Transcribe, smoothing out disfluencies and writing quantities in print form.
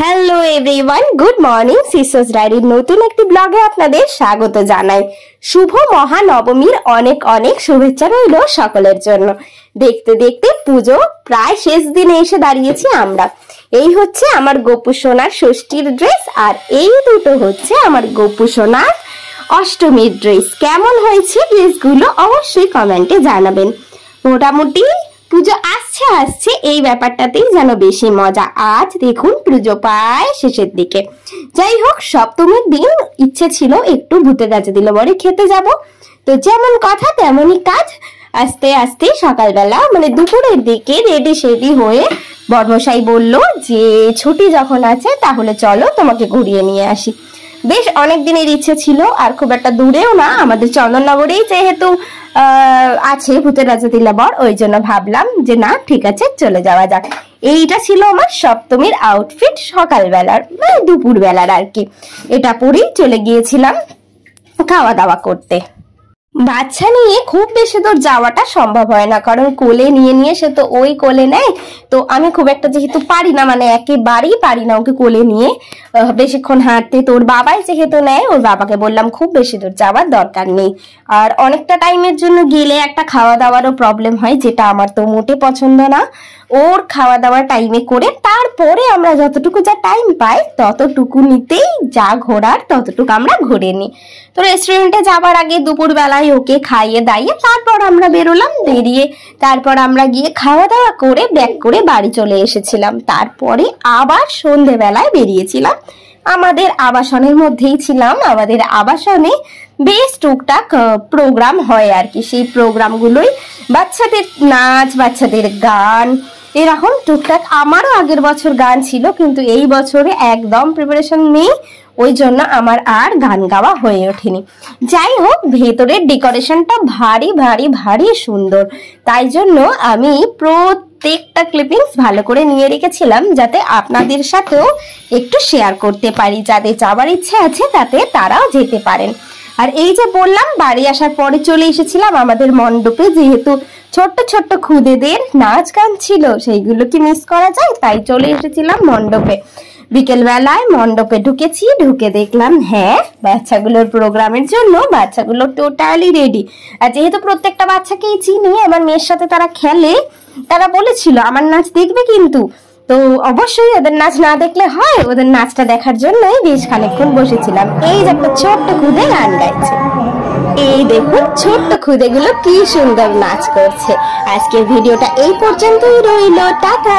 Hello everyone, good morning. Sisters ডায়েরির নতুন একটি ব্লগে আপনাদের স্বাগত জানাই। শুভ মহানবমীর অনেক অনেক শুভেচ্ছা রইল সকলের জন্য। দেখতে দেখতে পুজো প্রায় শেষ দিনে এসে দাঁড়িয়েছি আমরা। এই হচ্ছে আমার গপু সোনার ষষ্ঠীর ড্রেস, আর এই দুটো হচ্ছে আমার গপু সোনার অষ্টমীর ড্রেস। কেমন হয়েছে ড্রেসগুলো অবশ্যই কমেন্টে জানাবেন। মোটামুটি পুজো আসছে এই ব্যাপারটাতেই যেন বেশি মজা। আজ দেখুন পুজো প্রায় শেষের দিকে। যাই হোক, সপ্তমীর দিন ইচ্ছে ছিল একটু ভূতের রাজা দিল বরে খেতে যাব, তো যেমন কথা তেমনই কাজ। আস্তে আস্তে সকালবেলা মানে দুপুরের দিকে রেডি সেডি হয়ে বর্মশাই বলল যে ছুটি যখন আছে তাহলে চলো তোমাকে ঘুরিয়ে নিয়ে আসি। বেশ অনেক দিনের ইচ্ছে ছিল, আর খুব একটা দূরেও না, আমাদের চন্দননগরেই যেহেতু আছে ভূতের রাজা দিলাবর, ওই জন্য ভাবলাম যে না ঠিক আছে চলে যাওয়া যাক। এইটা ছিল আমার সপ্তমীর আউটফিট সকালবেলার, মানে দুপুর বেলার আর কি। এটা পরেই চলে গিয়েছিলাম খাওয়া দাওয়া করতে। বাচ্চা নিয়ে খুব বেশি দূর যাওয়াটা সম্ভব হয় না, কারণ কোলে নিয়ে সে তো ওই কোলে নেয়। তো আমি খুব একটা যেহেতু পারি না, মানে একেবারেই পারি না ওকে কোলে নিয়ে বেশিক্ষণ হাঁটতে। তো ওর বাবাই যেহেতু নেয়, ওর বাবাকে বললাম খুব বেশি দূর যাওয়ার দরকার নেই। আর অনেকটা টাইমের জন্য গেলে একটা খাওয়া দাওয়ারও প্রবলেম হয়, যেটা আমার তো মোটে পছন্দ না। ওর খাওয়া দাওয়ার টাইমে করে তারপরে আমরা যতটুকু যা টাইম পাই ততটুকু নিতেই যা ঘোরার ততটুকু আমরা ঘুরে নিই। তো রেস্টুরেন্টে যাবার আগে দুপুর বেলায় ওকে খাইয়ে দাইয়ে তারপর আমরা বেরোলাম। বেরিয়ে তারপর আমরা গিয়ে খাওয়া দাওয়া করে ব্যাক করে বাড়ি চলে এসেছিলাম। তারপরে আবার সন্ধেবেলায় বেরিয়েছিলাম। আমাদের আবাসনের মধ্যেই ছিলাম। আমাদের আবাসনে বেশ টুকটাক প্রোগ্রাম হয় আর কি। সেই প্রোগ্রামগুলোই বাচ্চাদের নাচ, বাচ্চাদের গান, এরকম টুকটাক। আমারও আগের বছর গান ছিল, কিন্তু এই বছরে একদম প্রিপারেশন নেই, ওই জন্য আমার আর গান গাওয়া হয়ে ওঠেনি। যাই হোক, ভেতরের ডেকোরেশনটা ভারী ভারী ভারী সুন্দর, তাই জন্য আমি প্রত্যেকটা ক্লিপিংস ভালো করে নিয়ে রেখেছিলাম, যাতে আপনাদের সাথেও একটু শেয়ার করতে পারি। যাদের যাবার ইচ্ছে আছে তাতে তারাও যেতে পারেন। আর এই যে বললাম, বাড়ি আসার পরে চলে এসেছিলাম আমাদের মণ্ডপে, যেহেতু ছোট্ট ছোট্ট খুদেদের নাচ গান ছিল, সেইগুলো কি মিস করা যায়, তাই চলে এসেছিলাম মণ্ডপে। বিকেল বেলায় মণ্ডপে ঢুকেছি, ঢুকে দেখলাম হ্যাঁ বাচ্চাগুলোর প্রোগ্রামের জন্য বাচ্চাগুলো টোটালি রেডি। আর যেহেতু প্রত্যেকটা বাচ্চাকেই চিনি, আমার মেয়ের সাথে তারা খেলে, তারা বলেছিল আমার নাচ দেখবে কিন্তু। তো অবশ্যই ওদের নাচ না দেখলে হয়, ওদের নাচটা দেখার জন্যই বেশ খানিকক্ষণ বসেছিলাম। এই যে একটা ছোট্ট খুদে গান গাইছে, এই দেখুন ছোট্ট খুদেগুলো কি সুন্দর নাচ করছে। আজকের ভিডিওটা এই পর্যন্তই রইল, টাটা।